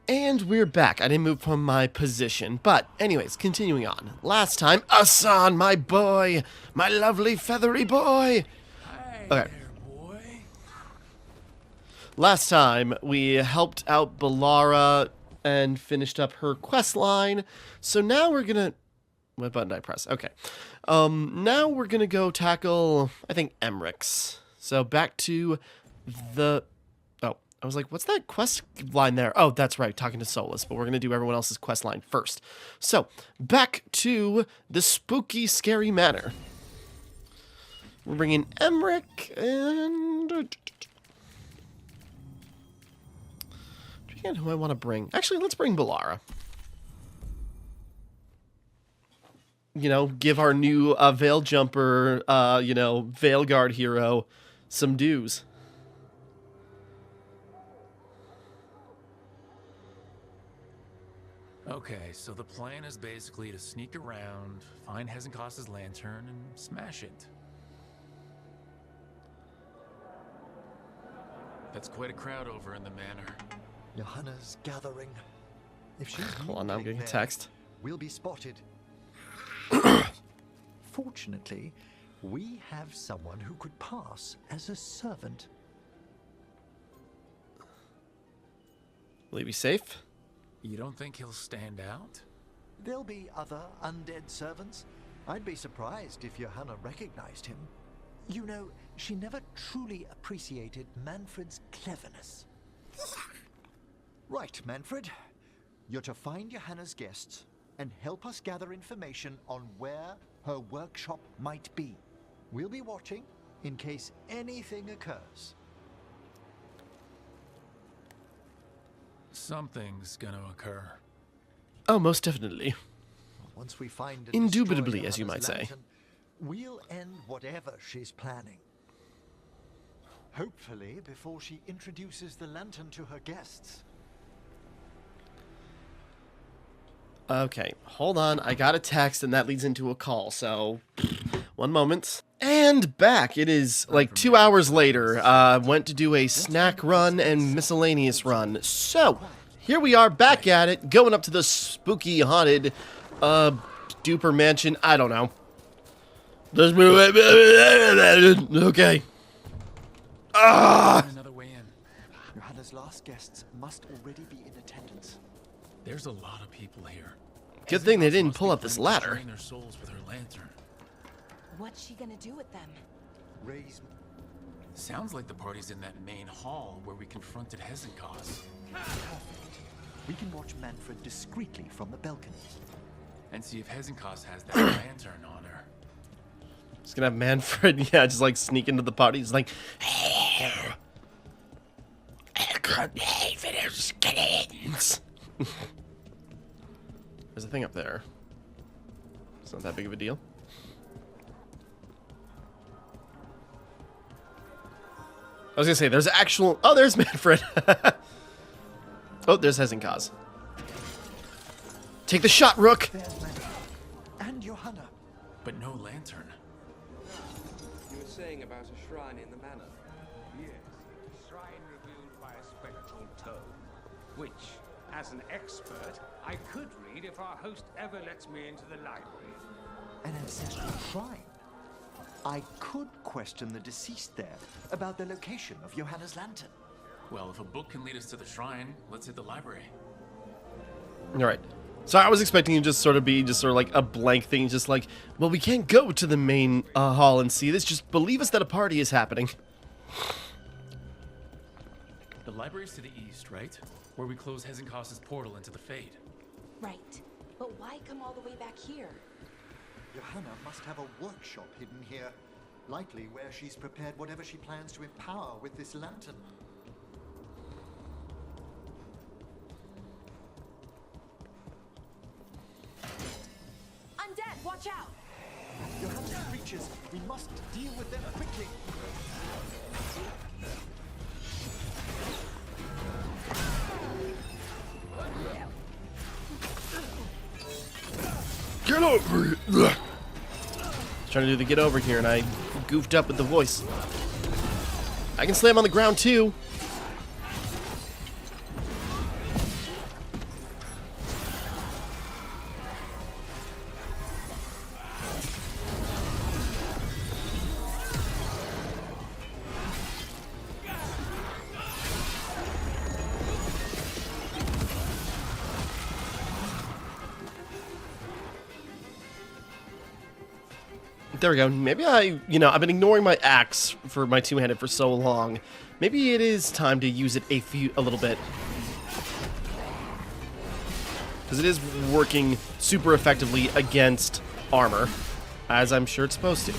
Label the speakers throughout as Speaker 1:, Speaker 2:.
Speaker 1: And we're back. I didn't move from my position. But, anyways, continuing on. Last time, Asan, my boy! My lovely feathery boy!
Speaker 2: Hi
Speaker 1: Okay.
Speaker 2: there, boy.
Speaker 1: Last time, we helped out Balara and finished up her quest line. So now we're gonna... What button did I press? Okay. Now we're gonna go tackle, I think, Emrix. So back to the... Oh, I was like, what's that quest line there? Oh, that's right, talking to Solus, but we're gonna do everyone else's quest line first. So, back to the spooky, scary manor. We're bringing Emric and... Again, who I want to bring? Actually, let's bring Balara. You know, give our new Veil Jumper, Veilguard hero some dues.
Speaker 2: Okay, so the plan is basically to sneak around, find Hezenkos's lantern, and smash it. That's quite a crowd over in the manor.
Speaker 3: Johanna's gathering. If she's
Speaker 1: Hold on, now I'm getting a
Speaker 3: there,
Speaker 1: text.
Speaker 3: we'll be spotted. Fortunately, we have someone who could pass as a servant.
Speaker 1: Will he be safe?
Speaker 2: You don't think he'll stand out?
Speaker 3: There'll be other undead servants. I'd be surprised if Johanna recognized him. You know, she never truly appreciated Manfred's cleverness. Right, Manfred. You're to find Johanna's guests and help us gather information on where her workshop might be. We'll be watching in case anything occurs.
Speaker 2: Something's gonna occur.
Speaker 1: Oh, most definitely.
Speaker 3: Once we find and
Speaker 1: Indubitably,
Speaker 3: destroy
Speaker 1: as you might
Speaker 3: Johanna's
Speaker 1: say.
Speaker 3: lantern, we'll end whatever she's planning. Hopefully, before she introduces the lantern to her guests.
Speaker 1: Okay, hold on. I got a text, and that leads into a call, so... One moment. And back. It is, like, 2 hours later. Went to do a snack run and miscellaneous run. So, here we are, back at it, going up to the spooky, haunted, duper mansion. I don't know. Let's move it. Okay. Ah!
Speaker 2: Another way in.
Speaker 3: Johanna's last guests must already be in attendance.
Speaker 2: There's a lot of people here.
Speaker 1: Good thing they didn't
Speaker 2: Must
Speaker 1: pull
Speaker 2: be
Speaker 1: up this
Speaker 2: planning to
Speaker 1: ladder.
Speaker 2: drain their souls with her lantern.
Speaker 4: What's she gonna do with them?
Speaker 3: Raise.
Speaker 2: Sounds like the party's in that main hall where we confronted Hezenkos.
Speaker 3: Perfect. We can watch Manfred discreetly from the balcony.
Speaker 2: And see if Hezenkos has that lantern on her.
Speaker 1: Just gonna have Manfred, yeah, just like sneak into the party. He's like, there's a thing up there. It's not that big of a deal. I was gonna say, there's actual... Oh, there's Manfred. Oh, there's Hezenkos. Take the shot, Rook!
Speaker 3: There's Manfred. And Johanna.
Speaker 2: But no lantern.
Speaker 5: You were saying about a shrine in the manor.
Speaker 6: Yes, a shrine revealed by a spectral tome, which, as an expert, I could read if our host ever lets me into the library.
Speaker 3: An ancestral shrine. I could question the deceased there about the location of Johanna's lantern.
Speaker 2: Well, if a book can lead us to the shrine, let's hit the library.
Speaker 1: Alright. So I was expecting you to just sort of like a blank thing, just like, well, we can't go to the main hall and see this, just believe us that a party is happening.
Speaker 2: The library's to the east, right? Where we close Hezenkos's portal into the Fade.
Speaker 4: Right. But why come all the way back here?
Speaker 3: Johanna must have a workshop hidden here. Likely where she's prepared whatever she plans to empower with this lantern.
Speaker 4: Undead, watch out!
Speaker 3: Johanna's creatures, we must deal with them quickly.
Speaker 1: Get over here! Ugh. Trying to do the get over here, and I goofed up with the voice. I can slam on the ground too. There we go. Maybe I've been ignoring my axe for my two-handed for so long. Maybe it is time to use it a little bit. Because it is working super effectively against armor, as I'm sure it's supposed to.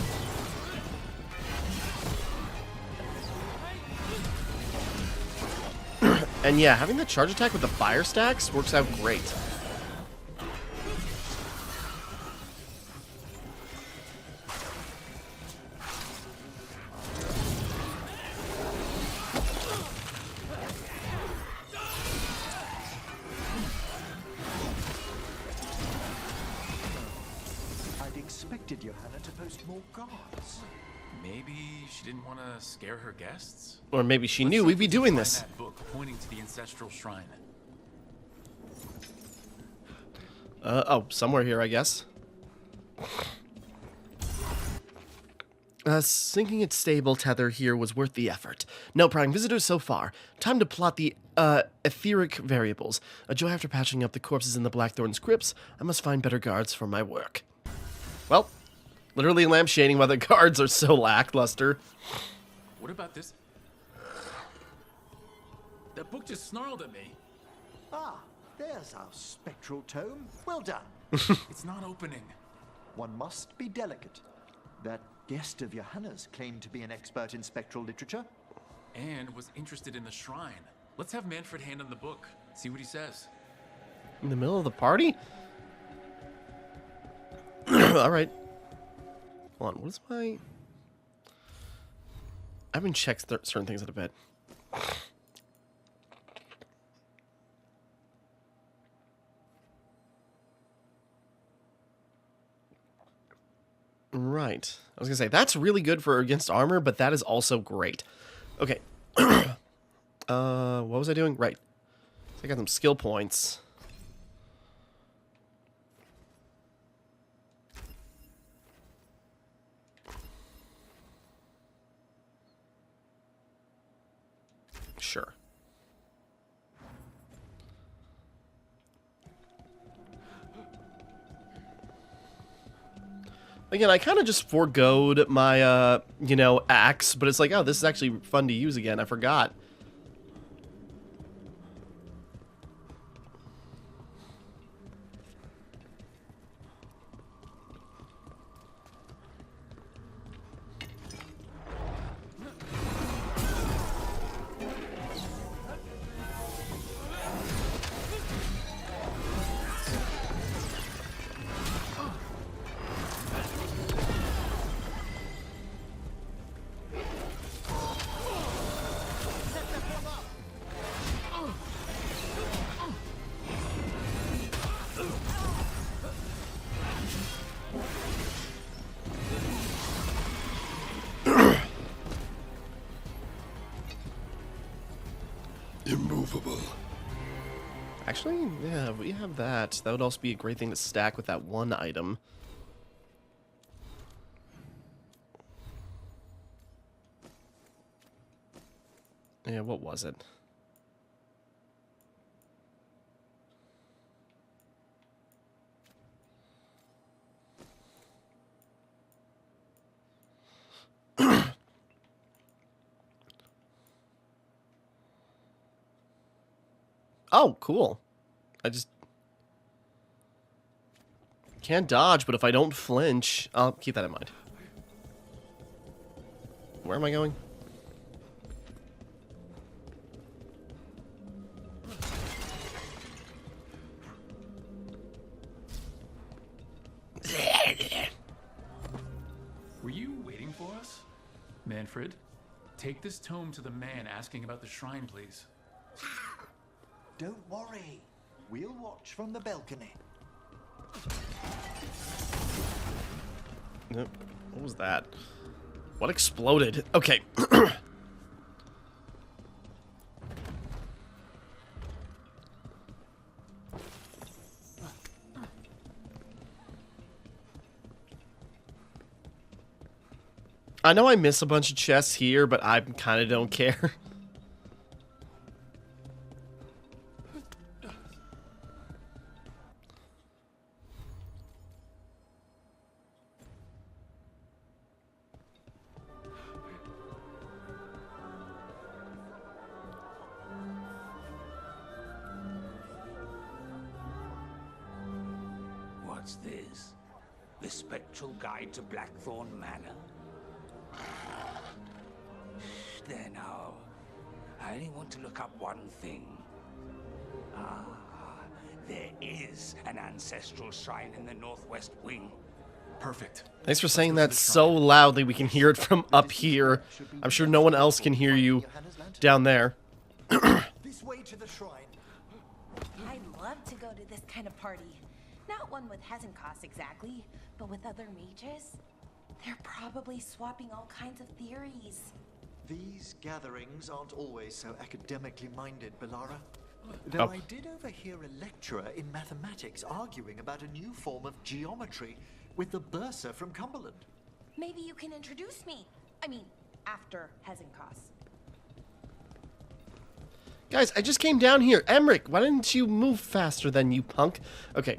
Speaker 1: And yeah, having the charge attack with the fire stacks works out great.
Speaker 3: I'd expected Johanna to post more guards.
Speaker 2: Maybe she didn't want to scare her guests?
Speaker 1: Or maybe she
Speaker 2: Let's
Speaker 1: knew
Speaker 2: see
Speaker 1: we'd
Speaker 2: if
Speaker 1: be
Speaker 2: we can
Speaker 1: doing
Speaker 2: find
Speaker 1: this.
Speaker 2: That book pointing to the ancestral shrine.
Speaker 1: Oh, somewhere here, I guess. Sinking its stable tether here was worth the effort. No prying visitors so far. Time to plot the, etheric variables. A joy after patching up the corpses in the Blackthorn's crypts. I must find better guards for my work. Well, literally lampshading why the guards are so lackluster.
Speaker 2: What about this? That book just snarled at me.
Speaker 3: Ah, there's our spectral tome. Well done.
Speaker 2: It's not opening.
Speaker 3: One must be delicate. That guest of Johanna's claimed to be an expert in spectral literature.
Speaker 2: And was interested in the shrine. Let's have Manfred hand him the book. See what he says.
Speaker 1: In the middle of the party? Alright. Hold on, what is my... I haven't checked certain things in a bit. Right. I was gonna say, that's really good for against armor, but that is also great. Okay. What was I doing? Right. So I got some skill points. Sure. Again, I kind of just foregoed my, axe, but it's like, oh, this is actually fun to use again. I forgot.
Speaker 7: Immovable.
Speaker 1: Actually, yeah, we have that. That would also be a great thing to stack with that one item. Yeah, what was it? Oh, cool. I just can't dodge, but if I don't flinch, I'll keep that in mind. Where am I going?
Speaker 2: Were you waiting for us? Manfred, take this tome to the man asking about the shrine, please.
Speaker 3: Don't worry. We'll watch from the balcony.
Speaker 1: Nope. What was that? What exploded? Okay. I know I miss a bunch of chests here, but I kind of don't care.
Speaker 6: What's this? The Spectral Guide to Blackthorn Manor? There now. I only want to look up one thing. Ah, there is an ancestral shrine in the northwest wing.
Speaker 2: Perfect.
Speaker 1: Thanks for saying that so loudly we can hear it from up here. I'm sure no one else can hear you down there.
Speaker 3: This way to the shrine.
Speaker 4: I'd love to go to this kind of party. Not one with Hezenkos exactly, but with other mages. They're probably swapping all kinds of theories.
Speaker 3: These gatherings aren't always so academically minded, Bellara. Though I did overhear a lecturer in mathematics arguing about a new form of geometry with the bursar from Cumberland.
Speaker 4: Maybe you can introduce me. I mean, after Hezenkos.
Speaker 1: Guys, I just came down here. Emmerich, why didn't you move faster then, you punk? Okay.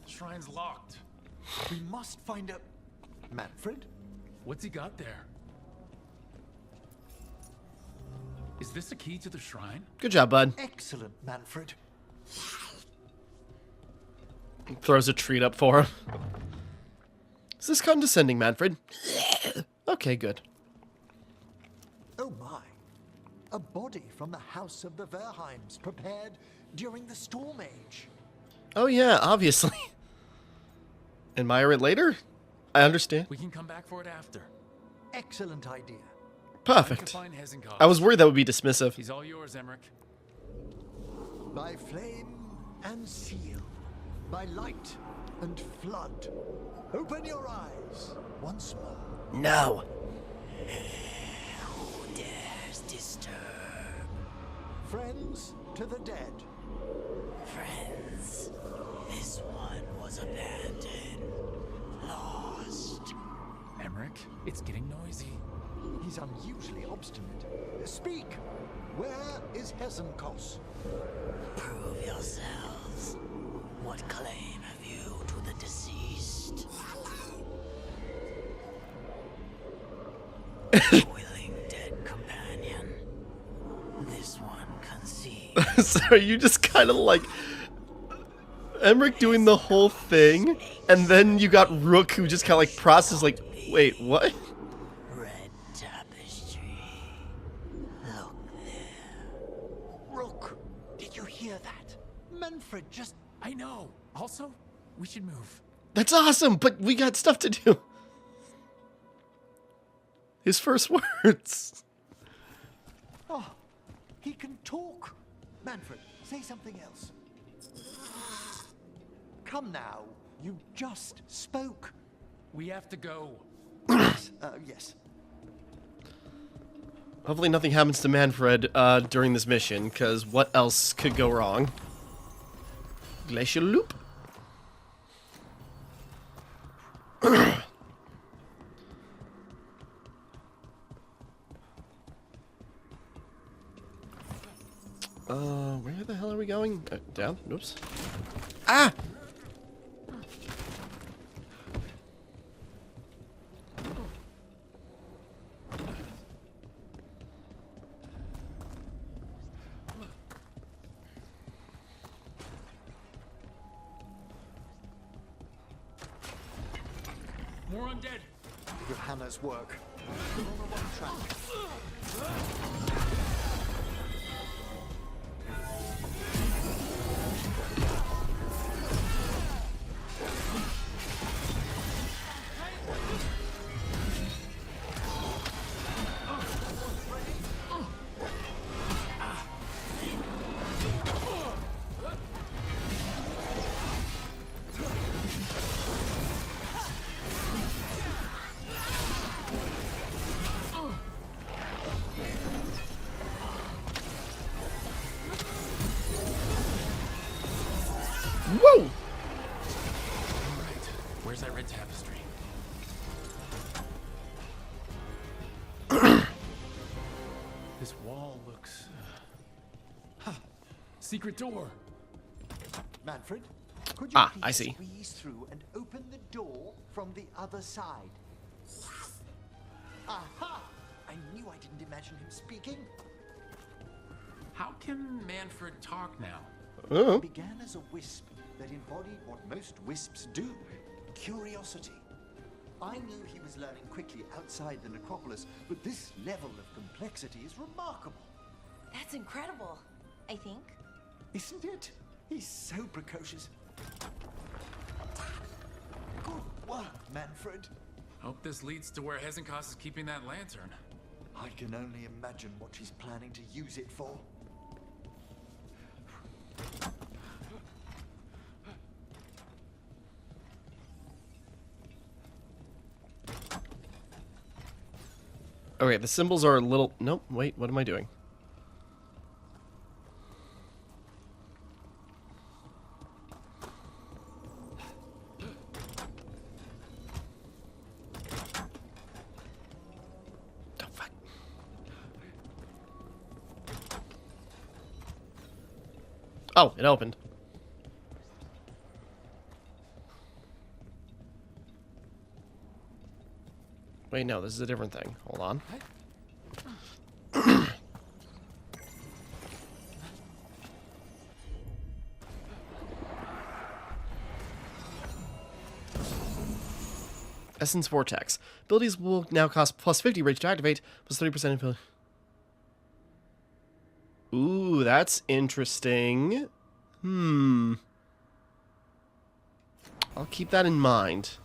Speaker 2: Shrine's locked.
Speaker 3: We must find a... Manfred?
Speaker 2: What's he got there? Is this a key to the shrine?
Speaker 1: Good job, bud.
Speaker 3: Excellent, Manfred.
Speaker 1: Throws a treat up for him. Is this condescending, Manfred? Okay, good.
Speaker 3: Oh my. A body from the House of the Verheims, prepared during the Storm Age.
Speaker 1: Oh yeah, obviously. Admire it later? I understand.
Speaker 2: We can come back for it after.
Speaker 3: Excellent idea.
Speaker 2: Time to
Speaker 1: Perfect.
Speaker 2: find Hezenkos.
Speaker 1: I was worried that would be dismissive.
Speaker 2: He's all yours, Emmerich.
Speaker 3: By flame and seal, by light and flood, open your eyes once more.
Speaker 1: No.
Speaker 7: Who dares disturb?
Speaker 3: Friends to the dead.
Speaker 7: Friends, this one was abandoned, lost.
Speaker 2: Emmerich, it's getting noisy.
Speaker 3: He's unusually obstinate. Speak! Where is Hezenkos?
Speaker 7: Prove yourselves. What claim have you to the deceased? Willing dead companion. This one conceived.
Speaker 1: So are you just kind of like Emmerich doing the whole thing, and then you got Rook who just kind of like processed like, wait, what?
Speaker 7: Red tapestry. Look there.
Speaker 3: Rook, did you hear that? Manfred just...
Speaker 2: I know. Also, we should move.
Speaker 1: That's awesome, but we got stuff to do. His first words.
Speaker 3: Oh, he can talk. Manfred, say something else. Come now, you just spoke.
Speaker 2: We have to go.
Speaker 3: Yes.
Speaker 1: Hopefully nothing happens to Manfred during this mission, because what else could go wrong? Glacial loop? Where the hell are we going? Down? Oops. Ah!
Speaker 2: More undead.
Speaker 3: Johanna's work. We're on the wrong track.
Speaker 1: Whoa!
Speaker 2: All right. Where's that red tapestry? This wall looks... Secret door.
Speaker 3: Manfred, could you
Speaker 1: Ah,
Speaker 3: please
Speaker 1: I see.
Speaker 3: squeeze through and open the door from the other side? Aha! I knew I didn't imagine him speaking.
Speaker 2: How can Manfred talk now?
Speaker 1: Oh.
Speaker 3: Began as a wisp that embodied what most wisps do, curiosity. I knew he was learning quickly outside the necropolis, but this level of complexity is remarkable.
Speaker 4: That's incredible, I think.
Speaker 3: Isn't it? He's so precocious. Good work, Manfred.
Speaker 2: Hope this leads to where Hezenkos is keeping that lantern.
Speaker 3: I can only imagine what she's planning to use it for.
Speaker 1: Okay, the symbols are a little... Nope, wait, what am I doing? Oh, fuck. Oh, it opened. Wait, no, this is a different thing. Hold on. Essence Vortex. Abilities will now cost plus 50 rage to activate, plus 30% ability. Ooh, that's interesting. I'll keep that in mind.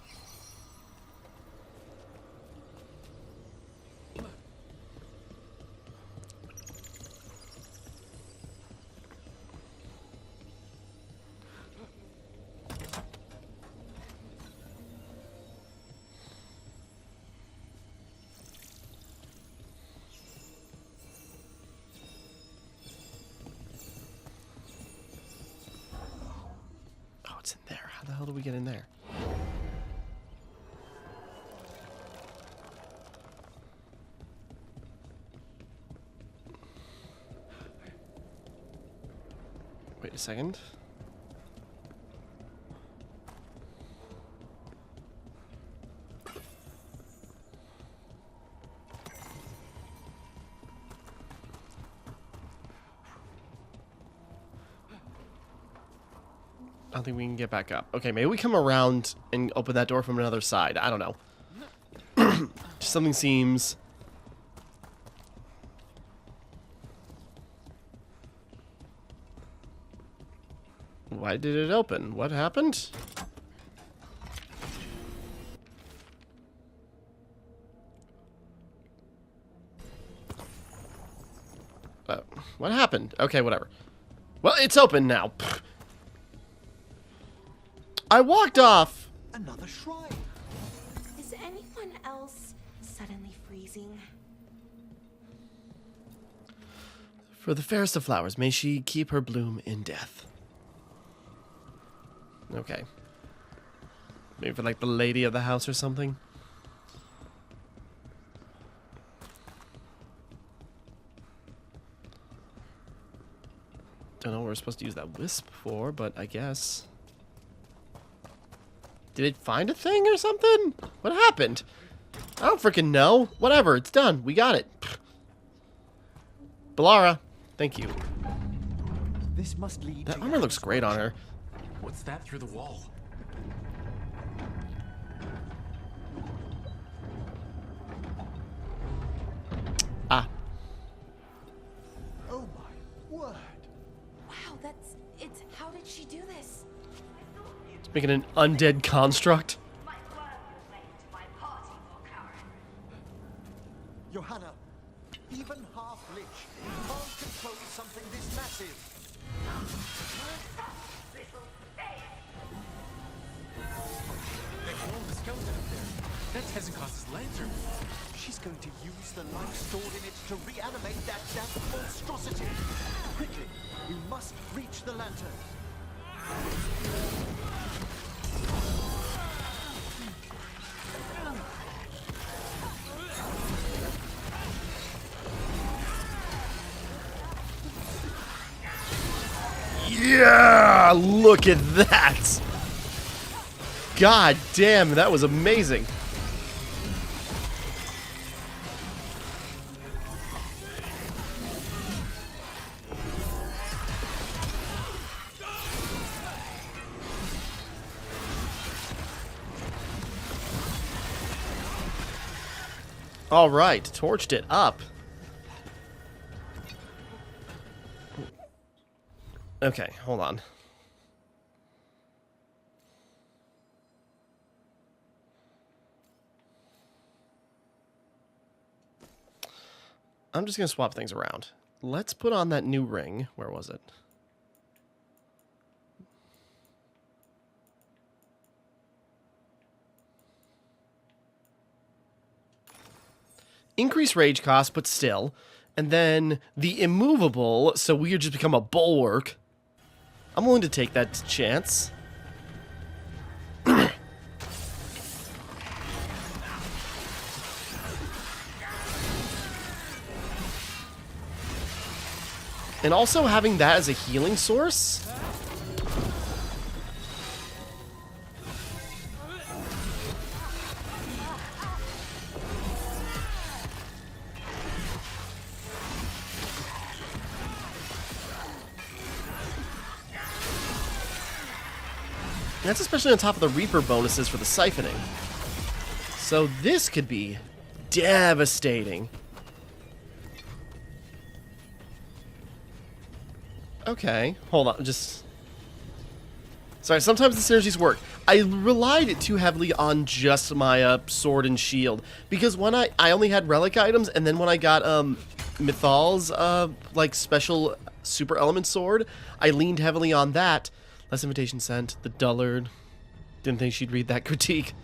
Speaker 1: It's in there. How the hell do we get in there? Wait a second. I don't think we can get back up. Okay, maybe we come around and open that door from another side. I don't know. Something seems... Why did it open? What happened? What happened? Okay, whatever. Well, it's open now. I walked off.
Speaker 3: Another shrine.
Speaker 4: Is anyone else suddenly freezing?
Speaker 1: For the fairest of flowers, may she keep her bloom in death. Okay. Maybe for like the lady of the house or something. Don't know what we're supposed to use that wisp for, but I guess. Did it find a thing or something? What happened? I don't freaking know. Whatever, it's done. We got it. Bellara, thank you.
Speaker 3: This must lead
Speaker 1: That
Speaker 3: to
Speaker 1: armor looks great on her.
Speaker 2: What's that through the wall?
Speaker 1: Ah,
Speaker 3: Oh my word.
Speaker 4: Wow, it's, how did she do this?
Speaker 1: it's making an undead construct.
Speaker 3: Johanna, even half-lich can't control something this massive.
Speaker 2: That glow the skeleton up there. That's Hezenkos' lantern.
Speaker 3: She's going to use the life stored in it to reanimate that damn monstrosity. Quickly, we must reach the lantern.
Speaker 1: Yeah, look at that. God damn, that was amazing. All right, torched it up. Okay, hold on. I'm just gonna swap things around. Let's put on that new ring. Where was it? Increase rage cost, but still. And then the immovable, so we just become a bulwark. I'm willing to take that chance. And also having that as a healing source. That's especially on top of the Reaper bonuses for the siphoning. So this could be devastating. Okay, hold on, just... Sorry, sometimes the synergies work. I relied too heavily on just my sword and shield, because when I only had relic items, and then when I got Mythal's like special super element sword, I leaned heavily on that. Less invitation sent, the dullard. Didn't think she'd read that critique.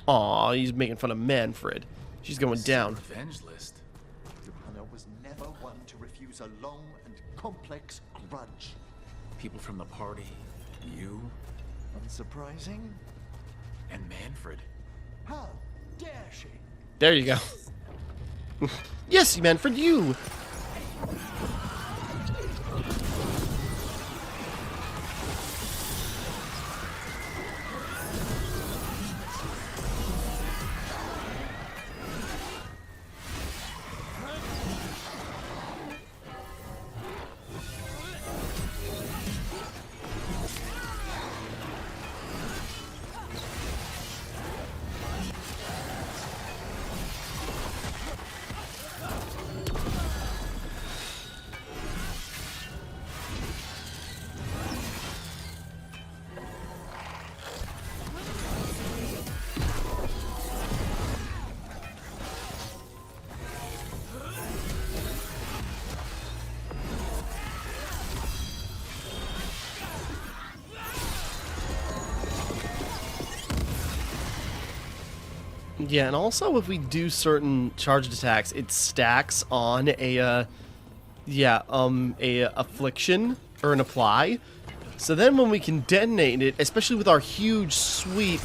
Speaker 1: Aw, he's making fun of Manfred. She's going down.
Speaker 2: Revenge list.
Speaker 3: Johanna was never one to refuse a long and complex grudge.
Speaker 2: People from the party. You
Speaker 3: Unsurprising?
Speaker 2: and Manfred.
Speaker 3: How dare she?
Speaker 1: There you go. Yes, Manfred, you! Yeah, and also if we do certain charged attacks, it stacks on a affliction or an apply. So then when we can detonate it, especially with our huge sweep.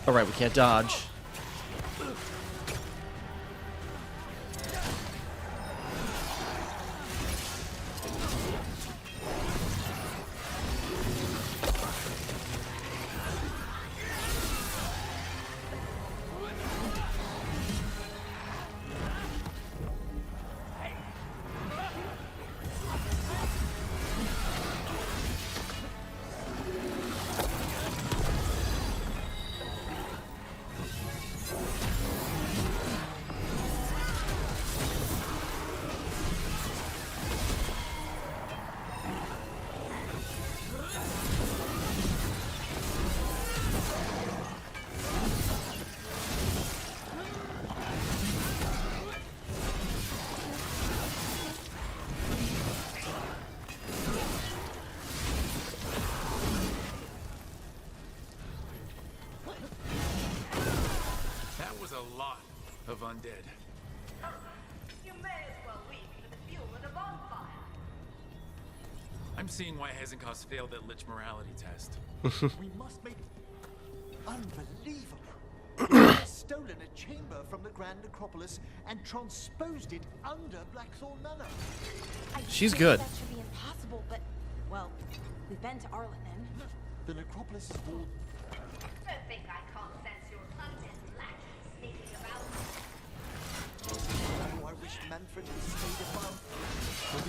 Speaker 1: All right, we can't dodge.
Speaker 2: Of undead.
Speaker 8: You may as well leave for the fuel in a bonfire.
Speaker 2: I'm seeing why Hezenkos failed that Lich morality test.
Speaker 3: We must make it unbelievable. He has stolen a chamber from the Grand Necropolis and transposed it under Blackthorn Manor.
Speaker 1: She's good.
Speaker 4: That should be impossible, but well, we've been to Arlington.
Speaker 3: The Necropolis is full.
Speaker 8: Don't think I can't sense your undead lackey sneaking about.
Speaker 3: Oh, I wish Manfred had stayed above.
Speaker 2: We'll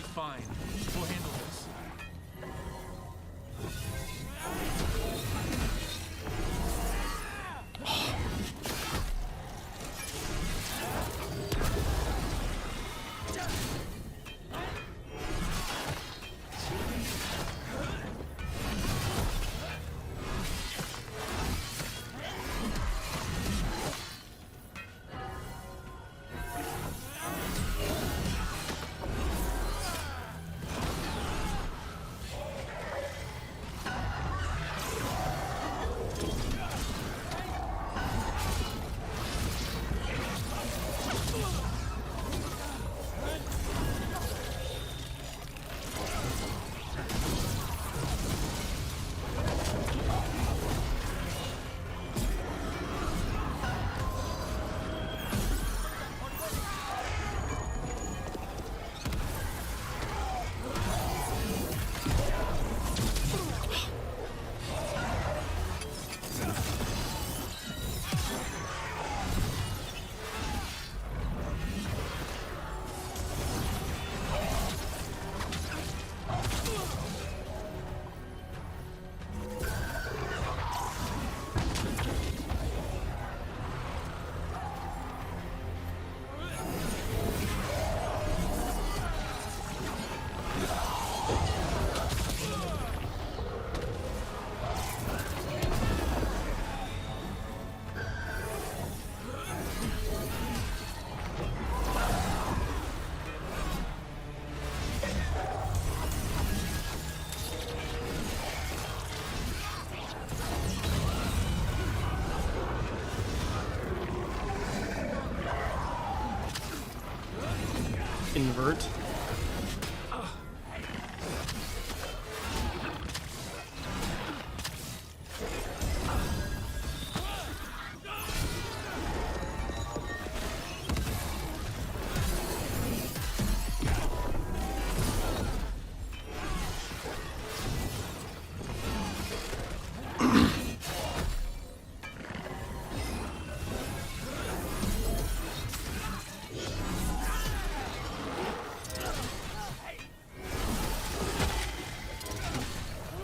Speaker 1: invert.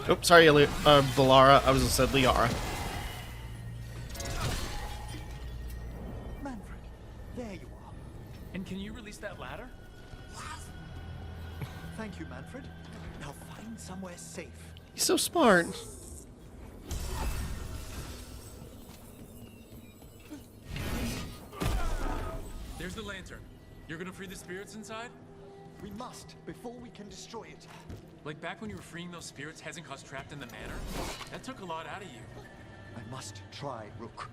Speaker 1: Oops, sorry, Valara. I was gonna say Liara.
Speaker 3: Manfred, there you are.
Speaker 2: And can you release that ladder?
Speaker 3: Thank you, Manfred. Now find somewhere safe.
Speaker 1: He's so smart.
Speaker 2: There's the lantern. You're gonna free the spirits inside?
Speaker 3: We must, before we can destroy it.
Speaker 2: Like back when you were freeing those spirits Hezenko's trapped in the manor? That took a lot out of you.
Speaker 3: I must try, Rook.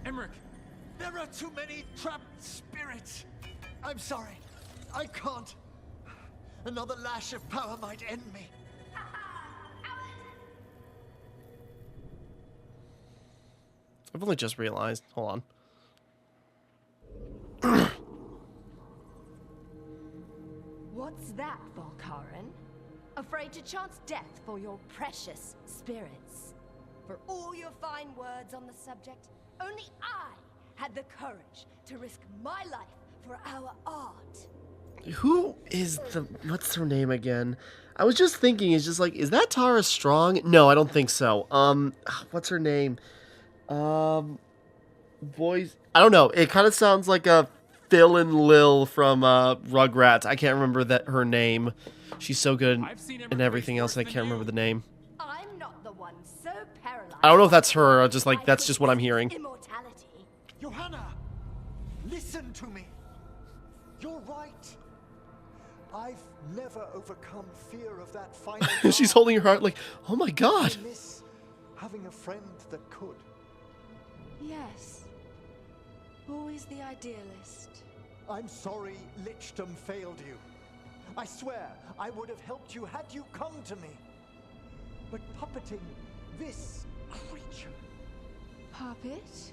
Speaker 2: Emmerich!
Speaker 3: There are too many trapped spirits. I'm sorry. I can't. Another lash of power might end me.
Speaker 1: I've only just realized. Hold on.
Speaker 9: What's that, Valkarin? Afraid to chance death for your precious spirits? For all your fine words on the subject, only I had the courage to risk my life for our art.
Speaker 1: Who is the... What's her name again? I was just thinking, is that Tara Strong? No, I don't think so. What's her name? Boys... I don't know. It kind of sounds like a Phil and Lil from, Rugrats. I can't remember her name. She's so good in everything else, and I can't remember the name.
Speaker 9: I'm not the one so paralyzed.
Speaker 1: I don't know if that's her, or just, like, that's just what I'm hearing.
Speaker 9: Immortality.
Speaker 3: Johanna! Listen to me. You're right. I've never overcome fear of that final
Speaker 1: She's
Speaker 3: hour.
Speaker 1: holding her heart like, oh my god.
Speaker 3: I miss having a friend that could.
Speaker 9: Yes. Always the idealist.
Speaker 3: I'm sorry Lichdom failed you. I swear I would have helped you had you come to me. But puppeting this creature...
Speaker 9: Puppet?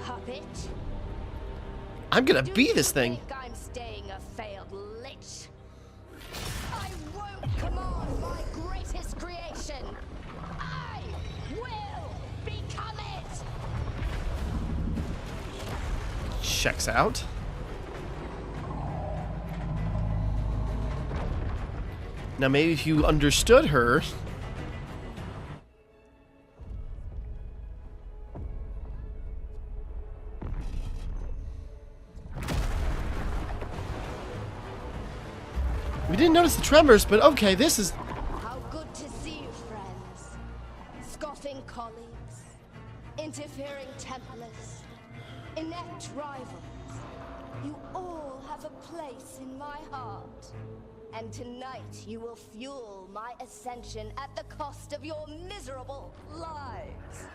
Speaker 9: Puppet?
Speaker 1: I'm gonna
Speaker 9: Do
Speaker 1: be
Speaker 9: you
Speaker 1: this thing.
Speaker 9: think I'm staying a failed lich? I won't command my greatest creation. I will become it.
Speaker 1: Checks out. Now maybe if you understood her... We didn't notice the tremors, but okay, this is...
Speaker 9: How good to see you, friends. Scoffing colleagues, interfering Templars, inept rivals. You all have a place in my heart. And tonight you will fuel my ascension at the cost of your miserable lives.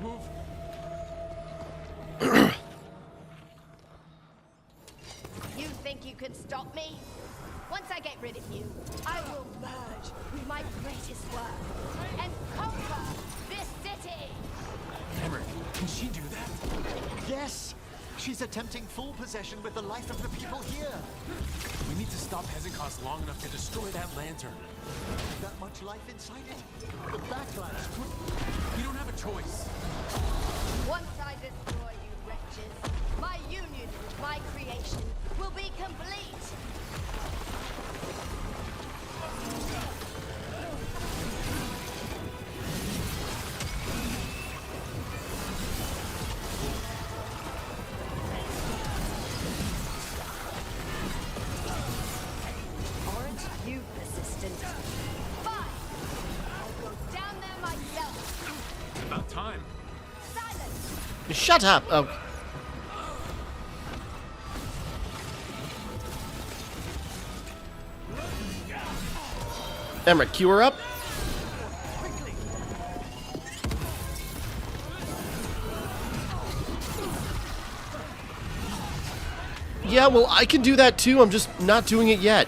Speaker 2: Move.
Speaker 9: You think you can stop me? Once I get rid of you, I will merge with my greatest work and conquer this city!
Speaker 2: Emmerich, can she do that?
Speaker 3: Yes! She's attempting full possession with the life of the people here.
Speaker 2: We need to stop Hezenkos long enough to destroy that lantern.
Speaker 3: That much life inside it. The backlash could...
Speaker 2: We don't have a choice.
Speaker 9: Once I destroy you wretches, my union with my creation will be complete! Aren't you persistent? Fine! I'll go down there myself!
Speaker 2: About time.
Speaker 9: Silence!
Speaker 1: Shut up! Oh. Emmerich, cue her up. Yeah, well, I can do that too. I'm just not doing it yet.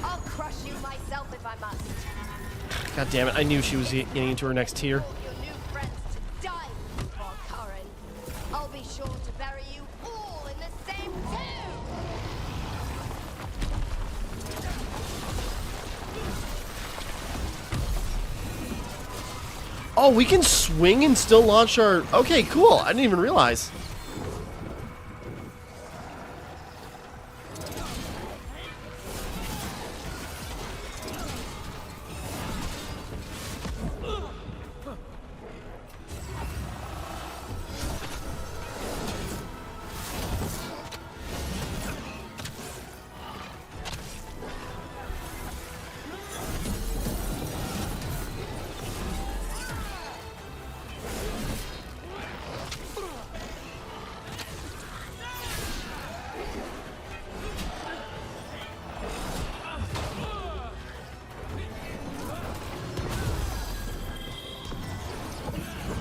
Speaker 9: I'll crush you myself if I must.
Speaker 1: God damn it, I knew she was getting into her next tier.
Speaker 9: All your new friends to die, Veilguard. I'll be sure to bury you all in the same tomb.
Speaker 1: Oh, we can swing and still launch our... Okay, cool. I didn't even realize.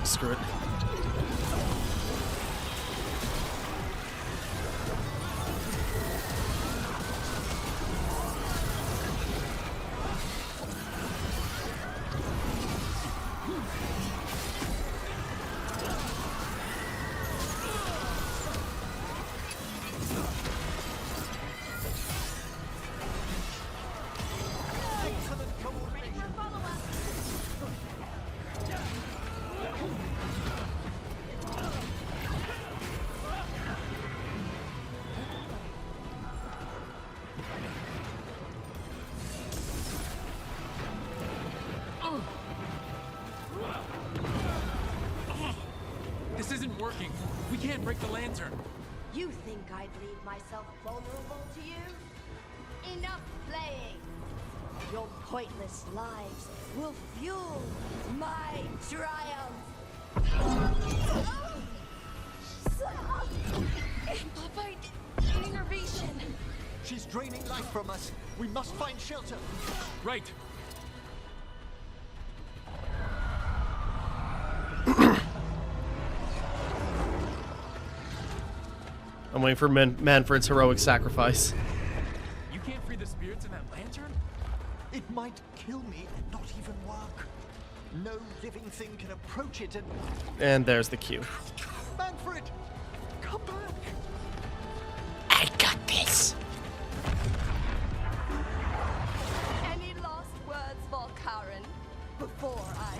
Speaker 1: Screw it.
Speaker 2: This isn't working. We can't break the lantern.
Speaker 9: You think I'd leave myself vulnerable to you? Enough playing. Your pointless lives will fuel my triumph. Imperfect innervation.
Speaker 3: She's draining life from us. We must find shelter.
Speaker 2: Right.
Speaker 1: I'm waiting for Manfred's heroic sacrifice.
Speaker 2: You can't free the spirits in that lantern?
Speaker 3: It might kill me and not even work. No living thing can approach it and...
Speaker 1: And there's the cue.
Speaker 3: Manfred! Come back!
Speaker 1: I got this.
Speaker 9: Any last words, Veilguard, before I...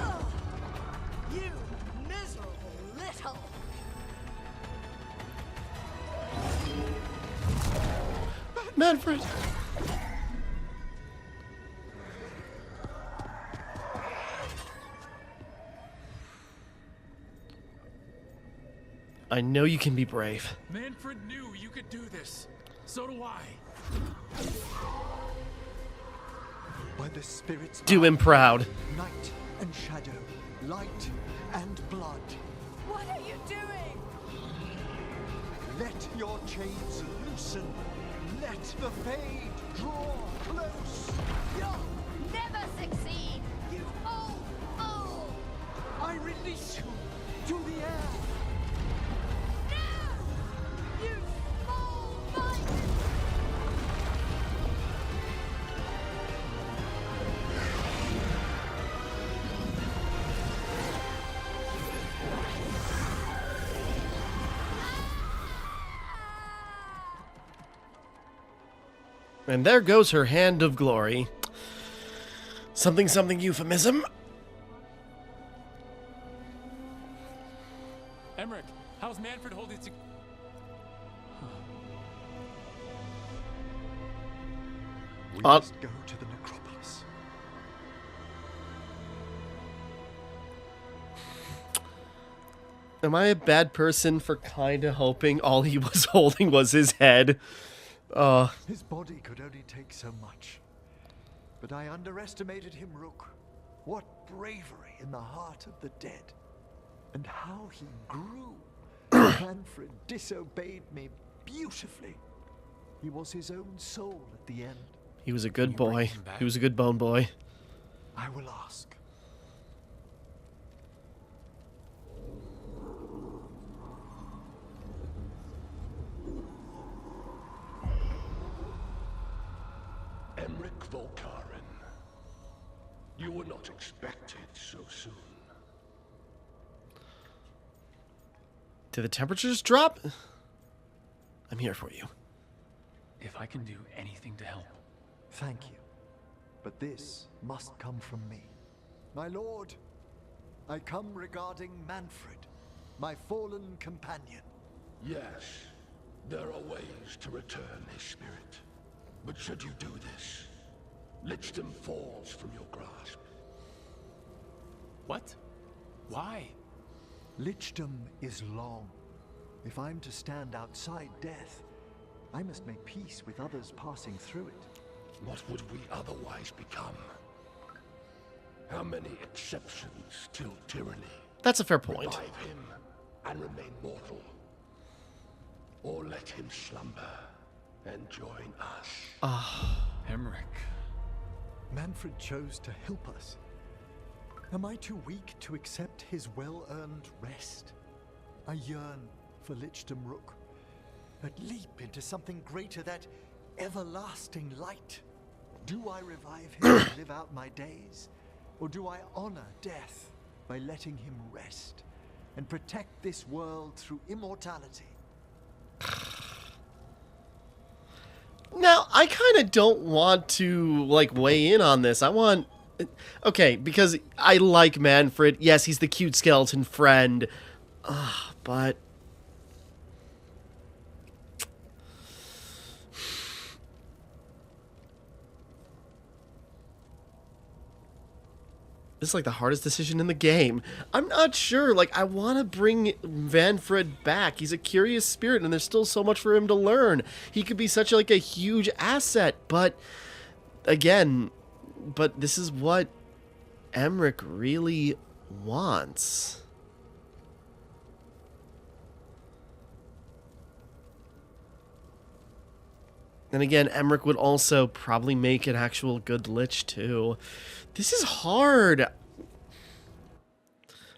Speaker 9: Oh, you miserable little...
Speaker 1: Manfred. I know you can be brave.
Speaker 2: Manfred knew you could do this. So do I.
Speaker 3: By the spirits...
Speaker 1: Do him proud.
Speaker 3: Night and shadow, light and blood.
Speaker 9: What are you doing?
Speaker 3: Let your chains loosen. Let the fade draw close.
Speaker 9: You'll never succeed, you old fool!
Speaker 3: I release you to the air.
Speaker 9: No! You small-minded...
Speaker 1: And there goes her hand of glory. Something, something euphemism.
Speaker 2: Emmerich, how's Manfred holding to...
Speaker 3: We must go to the necropolis.
Speaker 1: Am I a bad person for kind of hoping all he was holding was his head?
Speaker 3: His body could only take so much. But I underestimated him, Rook. What bravery in the heart of the dead. And how he grew. Manfred disobeyed me beautifully. He was his own soul at the end.
Speaker 1: He was a good boy. He was a good bone boy.
Speaker 3: I will ask.
Speaker 10: Emmerich Volkaren. You were not expected so soon.
Speaker 1: Did the temperatures drop? I'm here for you.
Speaker 2: If I can do anything to help.
Speaker 3: Thank you. But this must come from me. My lord, I come regarding Manfred, my fallen companion.
Speaker 10: Yes, there are ways to return his spirit. But should you do this, Lichdom falls from your grasp.
Speaker 2: What? Why?
Speaker 3: Lichdom is long. If I'm to stand outside death, I must make peace with others passing through it.
Speaker 10: What would we otherwise become? How many exceptions till tyranny?
Speaker 1: That's a fair point.
Speaker 10: Revive him and remain mortal. Or let him slumber and join us.
Speaker 2: Emmerich.
Speaker 3: Manfred chose to help us. Am I too weak to accept his well-earned rest? I yearn for Lichdom Rook, but leap into something greater, that everlasting light. Do I revive him and live out my days? Or do I honor death by letting him rest and protect this world through immortality?
Speaker 1: Now, I kind of don't want to, like, weigh in on this. I want... Okay, because I like Manfred. Yes, he's the cute skeleton friend. But... This is like the hardest decision in the game. I'm not sure. Like, I want to bring Manfred back. He's a curious spirit, and there's still so much for him to learn. He could be such like a huge asset, but again, this is what Emmerich really wants. And again, Emmerich would also probably make an actual good lich too. This is hard.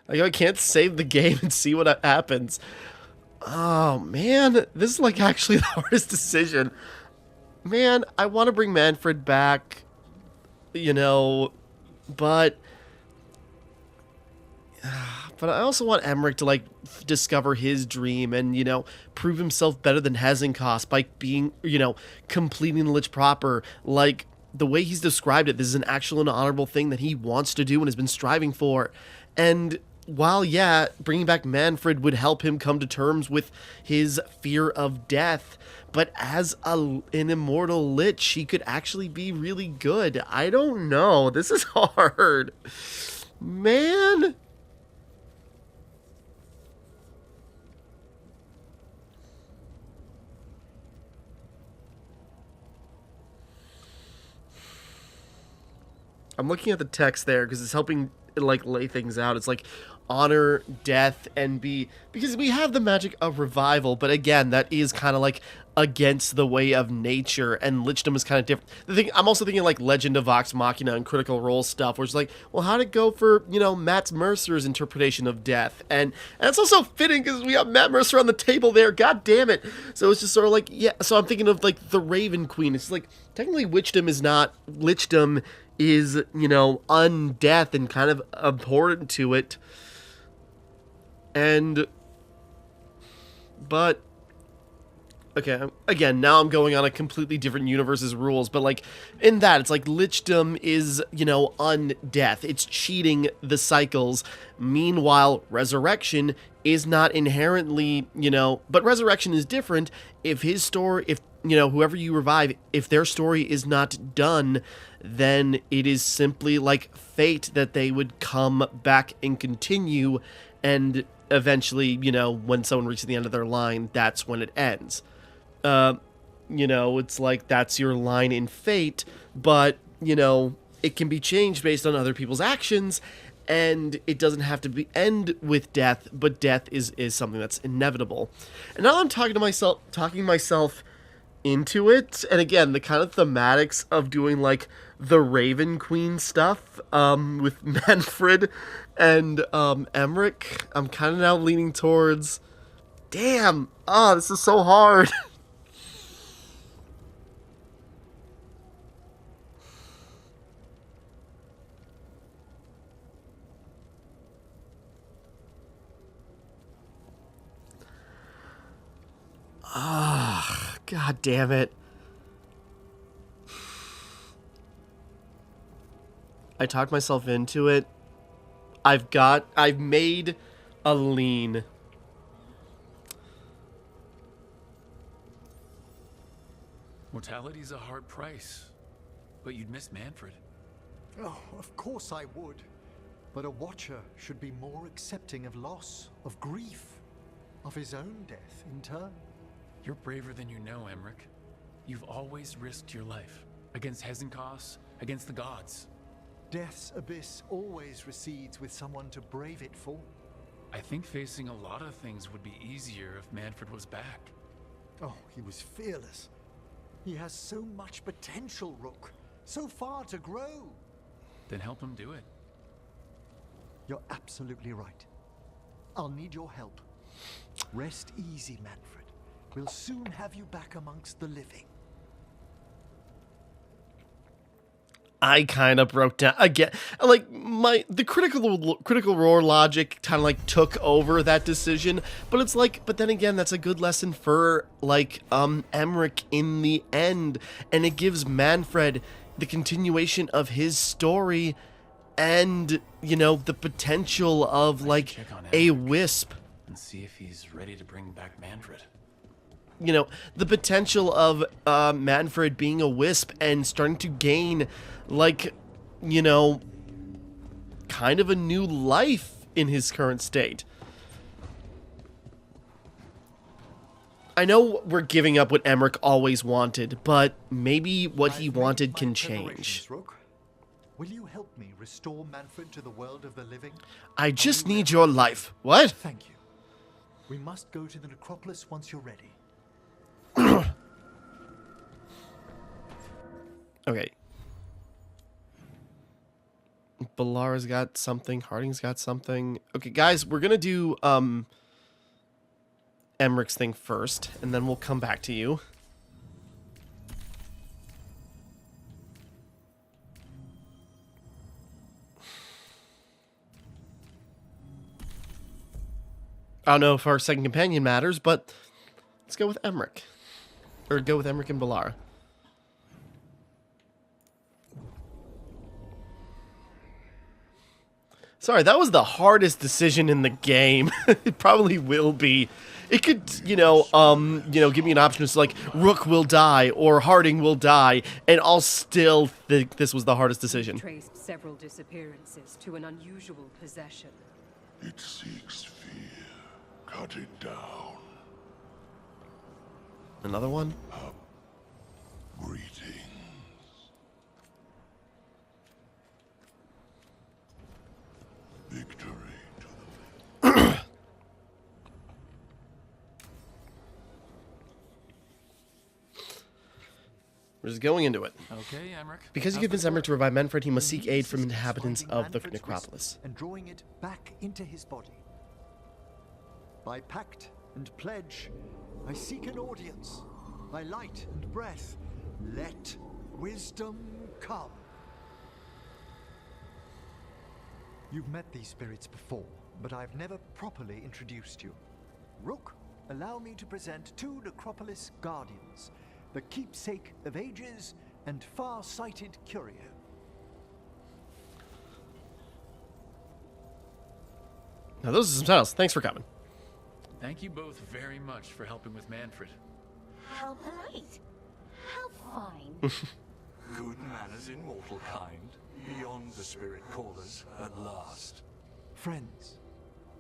Speaker 1: Like, I can't save the game and see what happens. Oh, man. This is, like, actually the hardest decision. Man, I want to bring Manfred back, you know, but I also want Emmerich to, like, discover his dream and, you know, prove himself better than Hezenkos by being, you know, completing the Lich proper. Like, the way he's described it, this is an actual and honorable thing that he wants to do and has been striving for. And while, yeah, bringing back Manfred would help him come to terms with his fear of death, but as an immortal lich, he could actually be really good. I don't know. This is hard. Man. I'm looking at the text there because it's helping, like, lay things out. It's like honor, death, and be, because we have the magic of revival, but again, that is kind of like against the way of nature, and Lichdom is kind of different. The thing, I'm also thinking like Legend of Vox Machina and Critical Role stuff, where it's like, well, how'd it go for, you know, Matt Mercer's interpretation of death? And it's also fitting because we have Matt Mercer on the table there. God damn it! So it's just sort of like, yeah. So I'm thinking of like the Raven Queen. It's like technically Lichdom is not Lichdom. Is, you know, undeath and kind of abhorrent to it. And, but, okay, again, now I'm going on a completely different universe's rules, but, like, in that, it's like Lichdom is, you know, undeath. It's cheating the cycles. Meanwhile, resurrection is not inherently, you know, but resurrection is different. If his story, if, you know, whoever you revive, if their story is not done, then it is simply like fate that they would come back and continue. And eventually, you know, when someone reaches the end of their line, that's when it ends. You know, it's like that's your line in fate, but, you know, it can be changed based on other people's actions, and it doesn't have to end with death, but death is something that's inevitable. And now I'm talking myself into it, and again, the kind of thematics of doing, like, the Raven Queen stuff, with Manfred and, Emmerich, I'm kind of now leaning towards, damn, this is so hard. God damn it. I talked myself into it. I've made a lean.
Speaker 2: Mortality's a hard price, but you'd miss Manfred.
Speaker 3: Oh, of course I would. But a Watcher should be more accepting of loss, of grief, of his own death in turn.
Speaker 2: You're braver than you know, Emmerich. You've always risked your life. Against Hezenkos, against the gods.
Speaker 3: Death's abyss always recedes with someone to brave it for.
Speaker 2: I think facing a lot of things would be easier if Manfred was back.
Speaker 3: Oh, he was fearless. He has so much potential, Rook. So far to grow.
Speaker 2: Then help him do it.
Speaker 3: You're absolutely right. I'll need your help. Rest easy, Manfred. We'll soon have you back amongst the living.
Speaker 1: I kind of broke down again. Like the critical roar logic kind of like took over that decision, but it's like, but then again, that's a good lesson for like Emmerich in the end, and it gives Manfred the continuation of his story, and you know the potential of like a wisp.
Speaker 2: And see if he's ready to bring back Manfred.
Speaker 1: You know, the potential of Manfred being a wisp and starting to gain, like, you know, kind of a new life in his current state. I know we're giving up what Emmerich always wanted, but maybe what he wanted can change.
Speaker 3: Rook. Will you help me restore Manfred to the world of the living?
Speaker 1: I just need your life. What?
Speaker 3: Thank you. We must go to the necropolis once you're ready.
Speaker 1: Okay. Balara's got something. Harding's got something. Okay, guys, we're gonna do Emmerich's thing first, and then we'll come back to you. I don't know if our second companion matters, but let's go with Emmerich. Or go with Emmerich and Balara. Sorry, that was the hardest decision in the game. It probably will be. It could, give me an option. It's like Rook will die or Harding will die, and I'll still think this was the hardest decision.
Speaker 11: Traced several disappearances to an unusual possession.
Speaker 10: It seeks fear. Cut it down.
Speaker 1: Another one?
Speaker 10: Greetings. Victory to the
Speaker 1: We're just going into it.
Speaker 2: Okay, Emmerich.
Speaker 1: Because he convinced Emmerich to revive Manfred, he must seek aid from inhabitants of the necropolis.
Speaker 3: And drawing it back into his body. By pact and pledge, I seek an audience. By light and breath, let wisdom come. You've met these spirits before, but I've never properly introduced you. Rook, allow me to present two Necropolis Guardians, the keepsake of ages and far-sighted curio.
Speaker 1: Now those are some titles. Thanks for coming.
Speaker 2: Thank you both very much for helping with Manfred.
Speaker 12: How polite. How fine.
Speaker 6: Good manners in mortal kind. Beyond the spirit callers at last.
Speaker 3: Friends,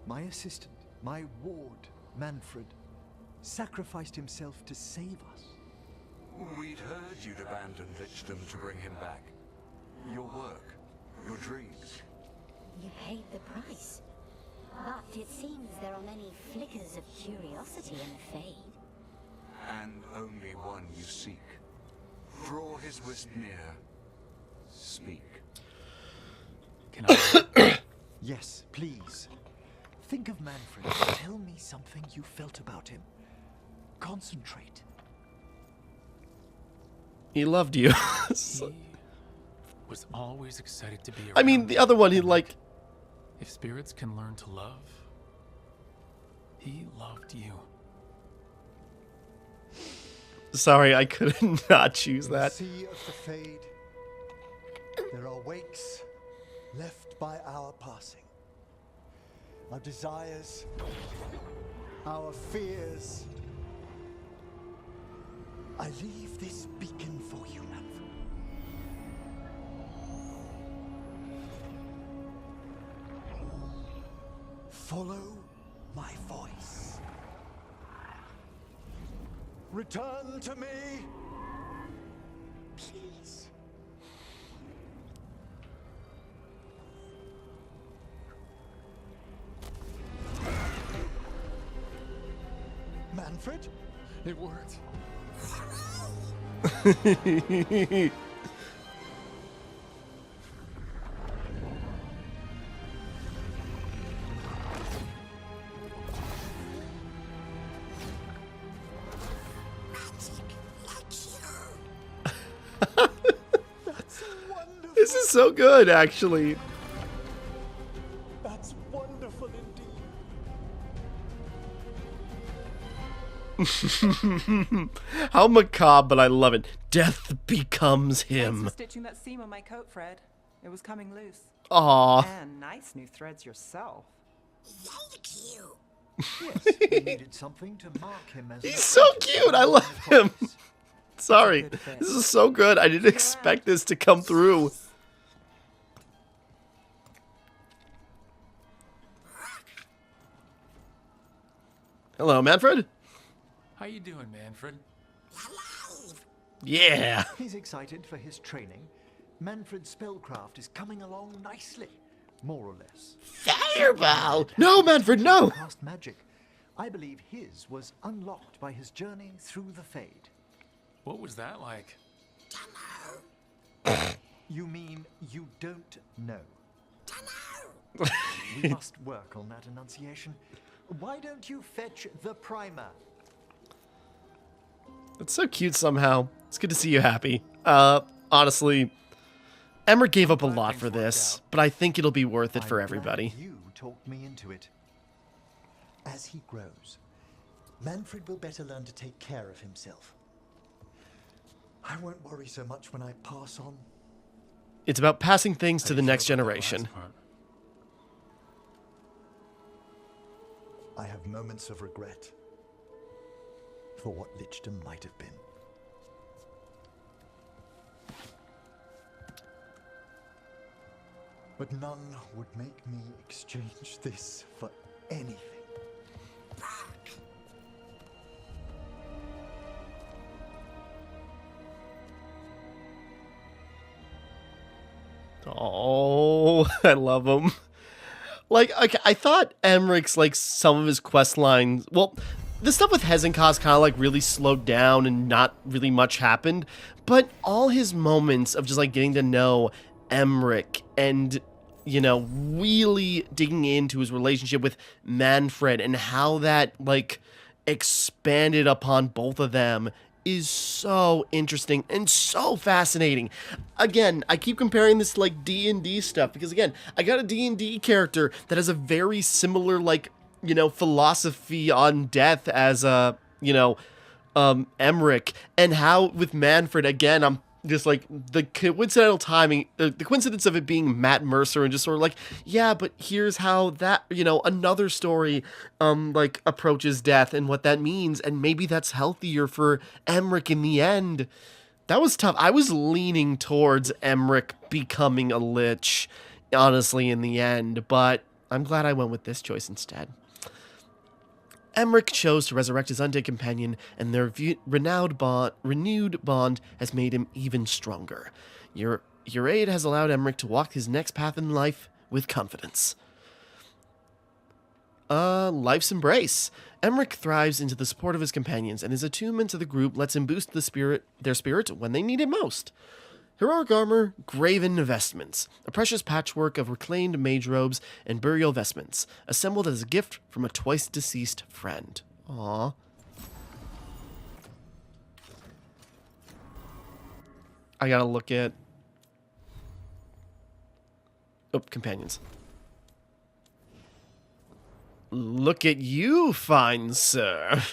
Speaker 3: my assistant, My ward, Manfred, sacrificed himself to save us.
Speaker 6: We'd heard you'd abandoned Lichdom to bring him back. Your work, your dreams.
Speaker 12: You paid the price. But it seems there are many flickers of curiosity in the Fade.
Speaker 6: And only one you seek. Draw his wisp near. Speak.
Speaker 2: Can I?
Speaker 3: Yes, please. Think of Manfred. Tell me something you felt about him. Concentrate.
Speaker 1: He loved you.
Speaker 2: He was always excited to be around.
Speaker 1: I mean, the other one, he like...
Speaker 2: If spirits can learn to love, he loved you.
Speaker 1: Sorry, I couldn't not choose that.
Speaker 3: In the sea of the Fade, there are wakes left by our passing. Our desires, our fears. I leave this beacon for you, Manfred. Follow my voice. Return to me. Please. Manfred?
Speaker 2: It worked.
Speaker 1: This is so good, actually.
Speaker 3: That's wonderful indeed.
Speaker 1: How macabre, but I love it. Death becomes him.
Speaker 13: Thanks for stitching that seam on my coat, Fred. It was coming loose.
Speaker 1: Aw.
Speaker 13: And nice new threads yourself.
Speaker 3: Yes, we needed something to mark him as.
Speaker 1: He's so cute. I love him. Sorry. This is so good. I didn't expect this to come through. Hello, Manfred.
Speaker 2: How you doing, Manfred?
Speaker 1: Yeah.
Speaker 3: He's excited for his training. Manfred's spellcraft is coming along nicely, more or less.
Speaker 1: Fireball! No, Manfred, no!
Speaker 3: Cast magic. I believe his was unlocked by his journey through the Fade.
Speaker 2: What was that like?
Speaker 3: You mean you don't know? We must work on that enunciation. Why don't you fetch the primer?
Speaker 1: It's so cute somehow. It's good to see you happy. Honestly, Emmerich gave up a lot for this, but I think it'll be worth it for everybody.
Speaker 3: You talked me into it. As he grows, Manfred will better learn to take care of himself. I won't worry so much when I pass on.
Speaker 1: It's about passing things to the next generation.
Speaker 3: I have moments of regret for what Lichdom might have been. But none would make me exchange this for anything.
Speaker 1: Oh, I love him. Like, okay, I thought Emmerich's, like, some of his quest lines, well, the stuff with Hezekiah's kind of, like, really slowed down and not really much happened, but all his moments of just, like, getting to know Emmerich and, you know, really digging into his relationship with Manfred and how that, like, expanded upon both of them is so interesting and so fascinating. Again, I keep comparing this to like D&D stuff because again, I got a D&D character that has a very similar like, you know, philosophy on death as Emmerich, and how with Manfred again, I'm just like the coincidental timing, the coincidence of it being Matt Mercer and just sort of like, yeah, but here's how that, you know, another story like approaches death and what that means, and maybe that's healthier for Emmerich in the end. That was tough. I was leaning towards Emmerich becoming a lich, honestly, in the end, but I'm glad I went with this choice instead. Emmerich chose to resurrect his undead companion, and their renewed bond has made him even stronger. Your aid has allowed Emmerich to walk his next path in life with confidence. Life's embrace. Emmerich thrives into the support of his companions, and his attunement to the group lets him boost their spirit when they need it most. Heroic armor, graven vestments, a precious patchwork of reclaimed mage robes and burial vestments, assembled as a gift from a twice-deceased friend. Aww. I gotta look at... Oh, companions. Look at you, fine sir.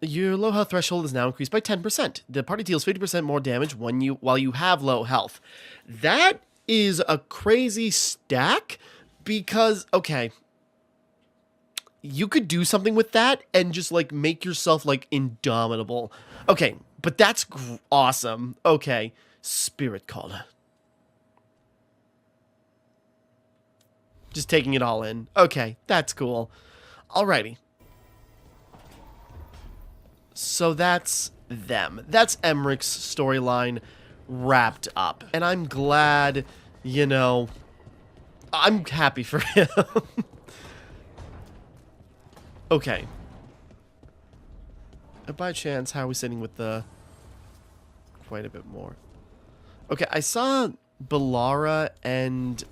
Speaker 1: Your low health threshold is now increased by 10%. The party deals 50% more damage while you have low health. That is a crazy stack because, okay, you could do something with that and just, like, make yourself, like, indomitable. Okay, but that's awesome. Okay, Spirit Caller. Just taking it all in. Okay, that's cool. Alrighty. So that's them. That's Emmerich's storyline wrapped up. And I'm glad, you know, I'm happy for him. Okay. By chance, how are we sitting with the... Quite a bit more. Okay, I saw Bellara and,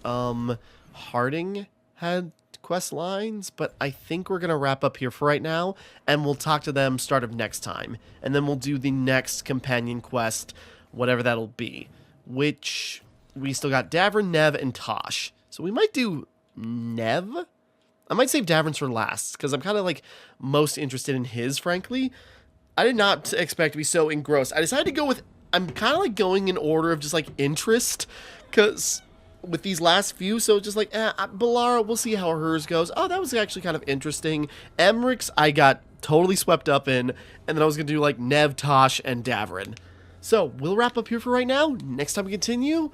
Speaker 1: Harding had quest lines, but I think we're gonna wrap up here for right now, and we'll talk to them start of next time, and then we'll do the next companion quest, whatever that'll be, which we still got Davrin, Nev, and Tosh. So we might do Nev. I might save Davrin's for last because I'm kind of like most interested in his, frankly. I did not expect to be so engrossed. I decided to go with, I'm kind of like going in order of just like interest, because with these last few, so just like, Bellara, we'll see how hers goes. Oh, that was actually kind of interesting. Emmerich's, I got totally swept up in, and then I was going to do, like, Nev, Tosh, and Davrin. So, we'll wrap up here for right now. Next time we continue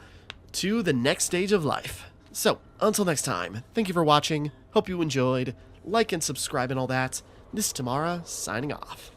Speaker 1: to the next stage of life. So, until next time, thank you for watching. Hope you enjoyed. Like and subscribe and all that. This is Timmara, signing off.